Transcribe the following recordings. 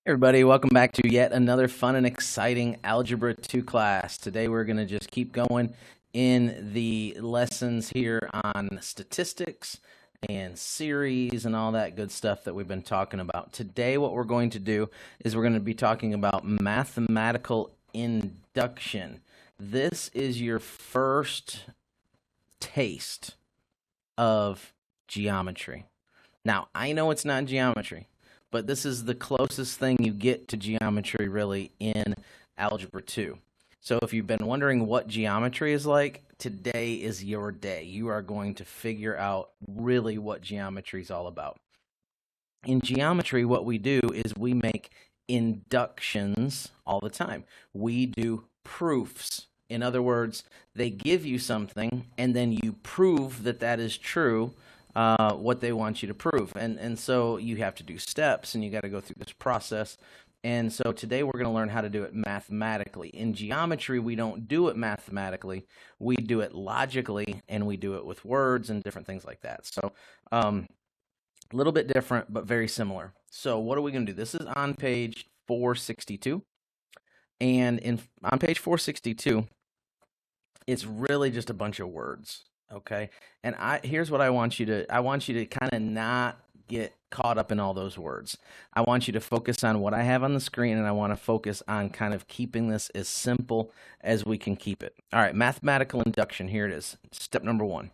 Everybody, welcome back to yet another fun and exciting Algebra 2 class. Today we're going to just keep going in the lessons here on statistics and series and all that good stuff that we've been talking about. Today what we're going to do is we're going to be talking about mathematical induction. This is your first taste of geometry. Now, I know it's not geometry, but this is the closest thing you get to geometry really in Algebra 2. So if you've been wondering what geometry is like, today is your day. You are going to figure out really what geometry is all about. In geometry, what we do is we make inductions all the time. We do proofs. In other words, they give you something, and then you prove that that is true, what they want you to prove. And so you have to do steps, and you got to go through this process. And so today we're going to learn how to do it mathematically. In geometry, we don't do it mathematically. We do it logically, and we do it with words and different things like that. So a little bit different, but very similar. So what are we going to do? This is on page 462. And on page 462, it's really just a bunch of words. Okay, and here's what I want you to kind of not get caught up in all those words. I want you to focus on what I have on the screen, and I want to focus on kind of keeping this as simple as we can keep it. All right, mathematical induction, here it is. Step number 1.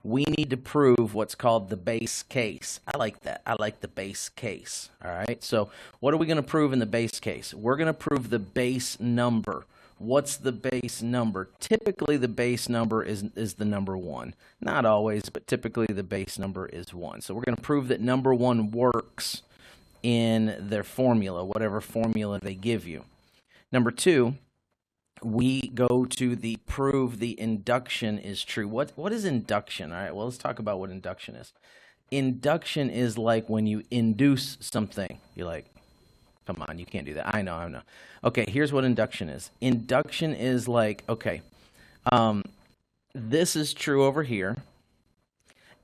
We need to prove what's called the base case. I like that. I like the base case. All right, so what are we going to prove in the base case? We're going to prove the base number. What's the base number? Typically, the base number is the number 1. Not always, but typically the base number is 1. So we're going to prove that number 1 works in their formula, whatever formula they give you. Number 2, we go to the prove the induction is true. What is induction? All right, well, let's talk about what induction is. Induction is like when you induce something. You're like, come on, you can't do that. I know. Okay, here's what induction is. Induction is like, okay, this is true over here,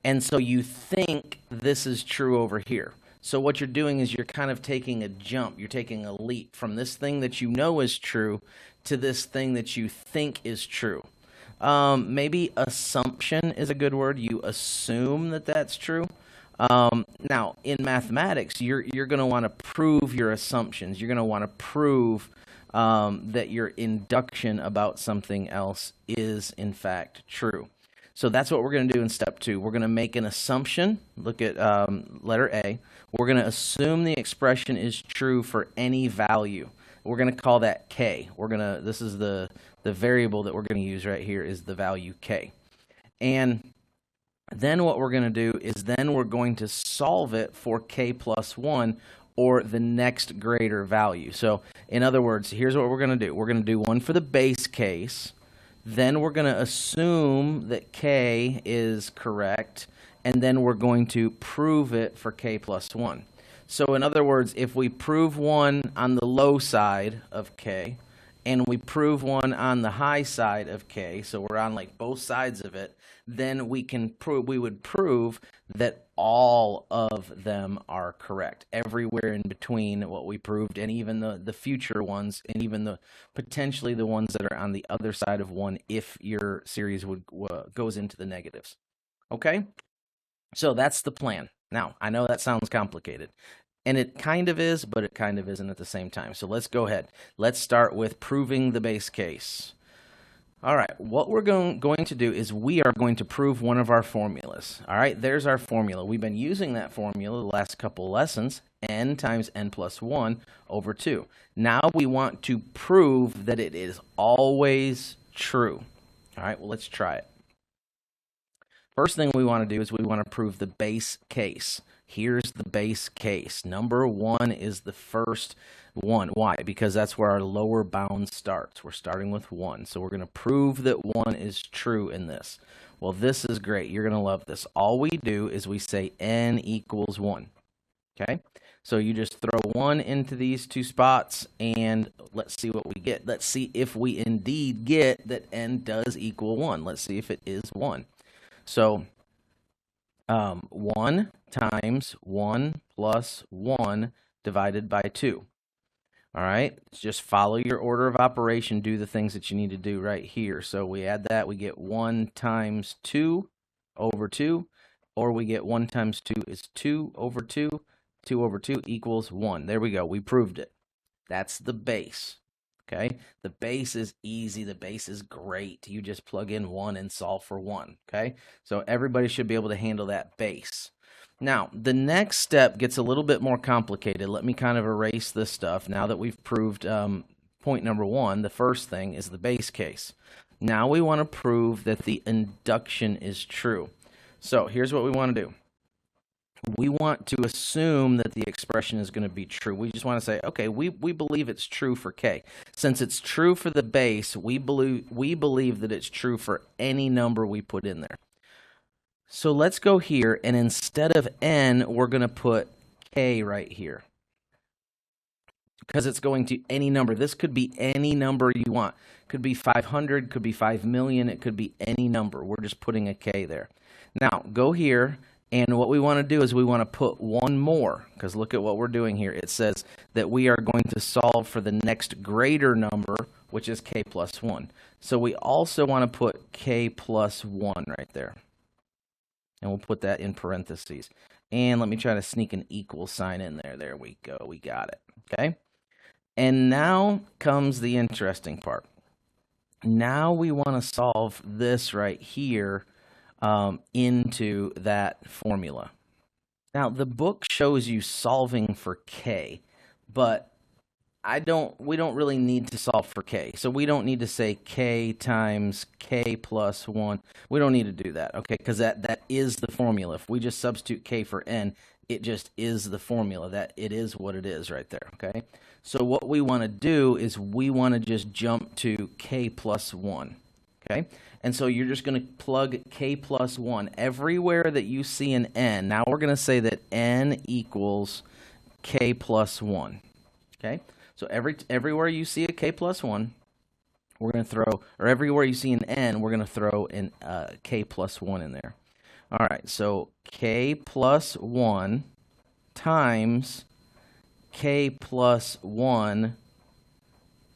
and so you think this is true over here. So what you're doing is you're kind of taking a jump. You're taking a leap from this thing that you know is true to this thing that you think is true. Maybe assumption is a good word. You assume that that's true. Now, in mathematics, you're going to want to prove your assumptions. You're going to want to prove that your induction about something else is, in fact, true. So that's what we're going to do in step 2. We're going to make an assumption. Look at letter A. We're going to assume the expression is true for any value. We're going to call that K. This is the variable that we're going to use right here is the value K. And then what we're going to do is then we're going to solve it for K plus 1 or the next greater value. So in other words, here's what we're going to do. We're going to do one for the base case. Then we're going to assume that K is correct. And then we're going to prove it for K plus 1. So in other words, if we prove one on the low side of K, and we prove one on the high side of K, so we're on like both sides of it, then we would prove that all of them are correct. Everywhere in between what we proved, and even the future ones, and even potentially the ones that are on the other side of 1 if your series goes into the negatives. Okay? So that's the plan. Now, I know that sounds complicated. And it kind of is, but it kind of isn't at the same time. So let's go ahead. Let's start with proving the base case. All right, what we're going to do is we are going to prove one of our formulas. All right, there's our formula. We've been using that formula the last couple lessons, n times n plus 1 over 2. Now we want to prove that it is always true. All right, well, let's try it. First thing we want to do is we want to prove the base case. Here's the base case. Number 1 is the first one. Why? Because that's where our lower bound starts. We're starting with 1. So we're going to prove that 1 is true in this. Well, this is great. You're going to love this. All we do is we say n equals 1. Okay? So you just throw 1 into these two spots, and let's see what we get. Let's see if we indeed get that n does equal 1. Let's see if it is 1. So 1 times 1 plus 1 divided by 2. All right, just follow your order of operation, do the things that you need to do right here. So we add that, we get 1 times 2 over 2, or we get 1 times 2 is 2 over 2, 2 over 2 equals 1. There we go, we proved it. That's the base, okay? The base is easy, the base is great. You just plug in 1 and solve for 1, okay? So everybody should be able to handle that base. Now, the next step gets a little bit more complicated. Let me kind of erase this stuff. Now that we've proved point number 1, the first thing is the base case. Now we want to prove that the induction is true. So here's what we want to do. We want to assume that the expression is going to be true. We just want to say, okay, we believe it's true for k. Since it's true for the base, we believe that it's true for any number we put in there. So let's go here, and instead of n, we're going to put k right here, because it's going to any number. This could be any number you want. Could be 500, could be 5 million, it could be any number. We're just putting a k there. Now, go here, and what we want to do is we want to put one more, because look at what we're doing here. It says that we are going to solve for the next greater number, which is k plus 1. So we also want to put k plus 1 right there. And we'll put that in parentheses. And let me try to sneak an equal sign in there. There we go. We got it. Okay? And now comes the interesting part. Now we want to solve this right here into that formula. Now, the book shows you solving for k, but we don't really need to solve for k. So we don't need to say k times k plus 1. We don't need to do that, okay, because that is the formula. If we just substitute k for n, it just is the formula. That it is what it is right there, okay? So what we want to do is we want to just jump to k plus 1, okay? And so you're just going to plug k plus 1 everywhere that you see an n. Now we're going to say that n equals k plus 1, okay? So everywhere you see a k plus 1, we're going to throw, or everywhere you see an n, we're going to throw an k plus 1 in there. All right, so k plus 1 times k plus 1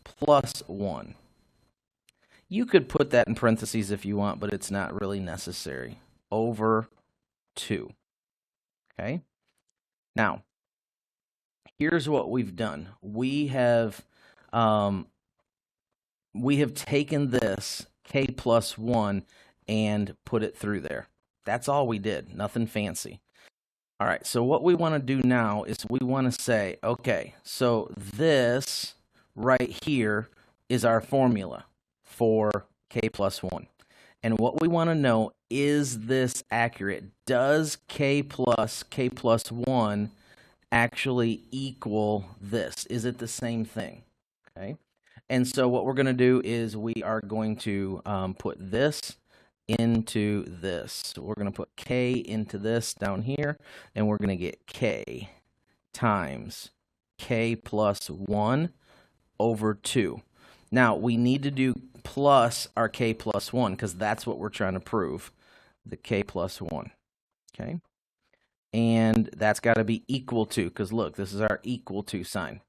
plus 1. You could put that in parentheses if you want, but it's not really necessary. Over 2. Okay? Now, here's what we've done. We have taken this k plus 1 and put it through there. That's all we did. Nothing fancy. All right, so what we want to do now is we want to say, okay, so this right here is our formula for k plus 1. And what we want to know, is this accurate? Does k plus 1 actually equal this? Is it the same thing? Okay. And so what we're going to do is we are going to put this into this. So we're going to put k into this down here, and we're going to get k times k plus 1 over 2. Now, we need to do plus our k plus 1, because that's what we're trying to prove, the k plus 1. Okay? And that's got to be equal to, because look, this is our equal to sign.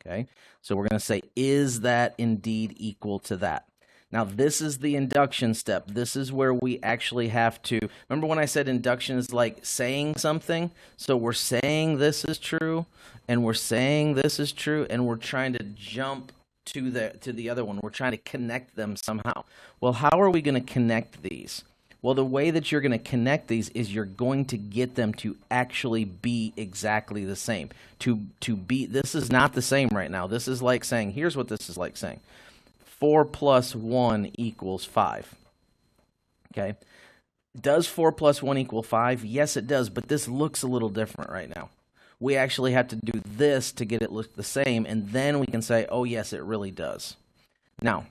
Okay? So we're going to say, is that indeed equal to that? Now, this is the induction step. This is where we actually have to, remember when I said induction is like saying something? So we're saying this is true, and we're saying this is true, and we're trying to jump to the other one. We're trying to connect them somehow. Well, how are we going to connect these? Well, the way that you're going to connect these is you're going to get them to actually be exactly the same. To be, this is not the same right now. This is like saying, here's what this is like saying. 4 plus 1 equals 5. Okay? Does 4 plus 1 equal 5? Yes, it does, but this looks a little different right now. We actually have to do this to get it look the same, and then we can say, oh, yes, it really does. Now,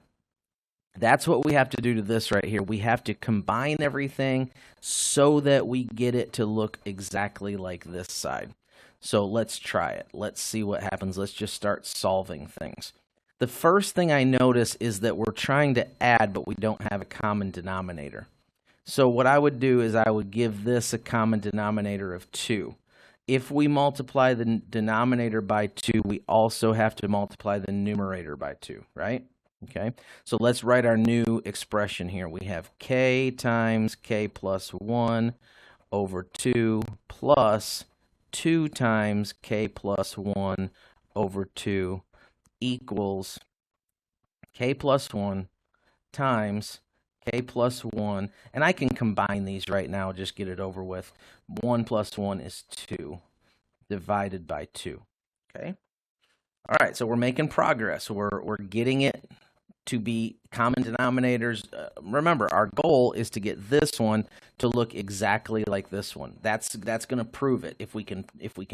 that's what we have to do to this right here. We have to combine everything so that we get it to look exactly like this side. So let's try it. Let's see what happens. Let's just start solving things. The first thing I notice is that we're trying to add, but we don't have a common denominator. So what I would do is I would give this a common denominator of 2. If we multiply the denominator by 2, we also have to multiply the numerator by 2, right? Okay, so let's write our new expression here. We have k times k plus 1 over 2 plus 2 times k plus 1 over 2 equals k plus 1 times k plus 1, and I can combine these right now, just get it over with. 1 plus 1 is 2 divided by 2, okay? All right, so we're making progress. We're getting it to be common denominators. Remember, our goal is to get this one to look exactly like this one. That's going to prove it. If we can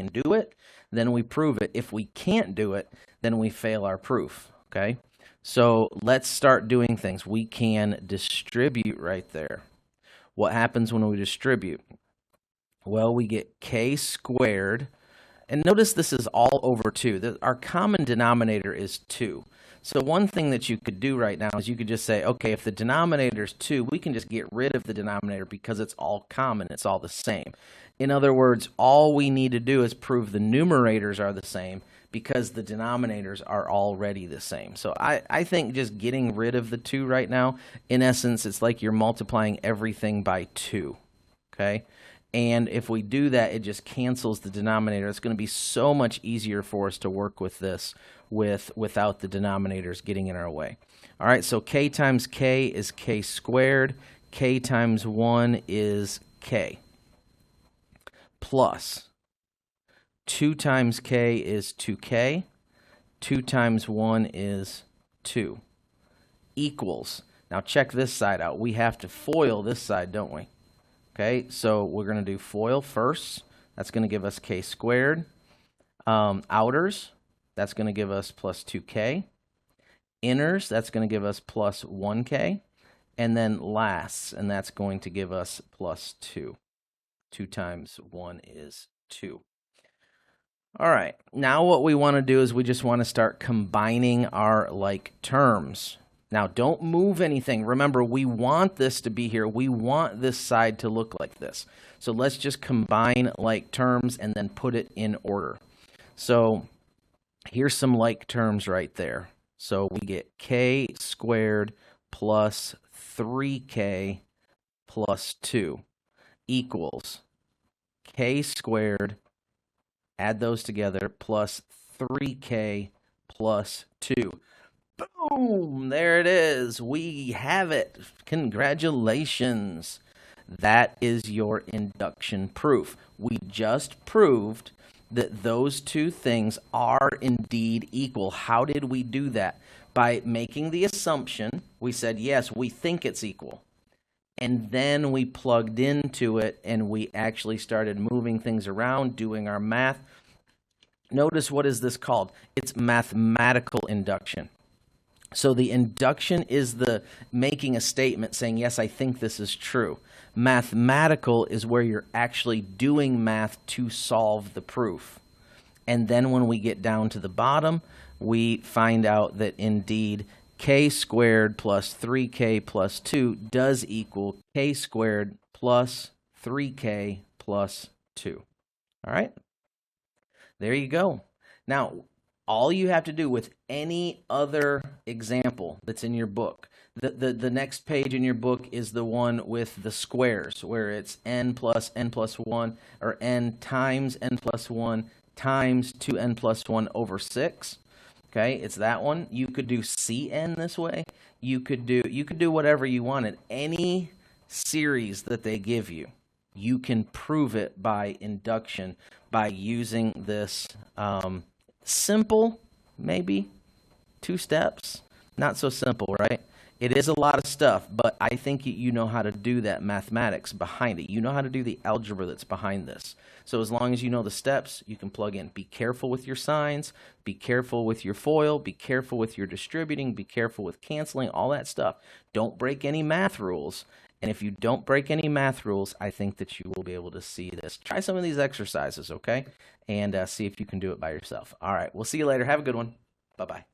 do it, then we prove it. If we can't do it, then we fail our proof, okay? So let's start doing things. We can distribute right there. What happens when we distribute? Well, we get k squared. And notice this is all over 2. Our common denominator is 2. So one thing that you could do right now is you could just say, okay, if the denominator is 2, we can just get rid of the denominator because it's all common. It's all the same. In other words, all we need to do is prove the numerators are the same because the denominators are already the same. So I think just getting rid of the 2 right now, in essence, it's like you're multiplying everything by 2, okay? And if we do that, it just cancels the denominator. It's going to be so much easier for us to work with this without the denominators getting in our way. All right, so k times k is k squared. K times 1 is k. Plus 2 times k is 2k. 2 times 1 is 2. Equals. Now check this side out. We have to FOIL this side, don't we? Okay, so we're going to do FOIL first. That's going to give us k squared. Outers, that's going to give us plus 2k. Inners, that's going to give us plus 1k. And then lasts, and that's going to give us plus 2. 2 times 1 is 2. All right, now what we want to do is we just want to start combining our like terms. Now, don't move anything. Remember, we want this to be here. We want this side to look like this. So let's just combine like terms and then put it in order. So here's some like terms right there. So we get k squared plus 3k plus 2 equals k squared, add those together, plus 3k plus 2. Boom! There it is. We have it. Congratulations. That is your induction proof. We just proved that those two things are indeed equal. How did we do that? By making the assumption. We said, yes, we think it's equal. And then we plugged into it and we actually started moving things around, doing our math. Notice, what is this called? It's mathematical induction. So the induction is the making a statement saying, yes, I think this is true. Mathematical is where you're actually doing math to solve the proof. And then when we get down to the bottom, we find out that indeed k squared plus 3k plus 2 does equal k squared plus 3k plus 2. All right? There you go. Now, all you have to do with any other example that's in your book, the next page in your book is the one with the squares, where it's n plus 1, or n times n plus 1 times 2n plus 1 over 6. Okay, it's that one. You could do cn this way. You could do whatever you wanted. Any series that they give you, you can prove it by induction by using this simple, maybe 2 steps. Not so simple, right? It is a lot of stuff, but I think you know how to do that mathematics behind it. You know how to do the algebra that's behind this. So as long as you know the steps, you can plug in. Be careful with your signs. Be careful with your FOIL. Be careful with your distributing. Be careful with canceling, all that stuff. Don't break any math rules. And if you don't break any math rules, I think that you will be able to see this. Try some of these exercises, okay? And see if you can do it by yourself. All right, we'll see you later. Have a good one. Bye-bye.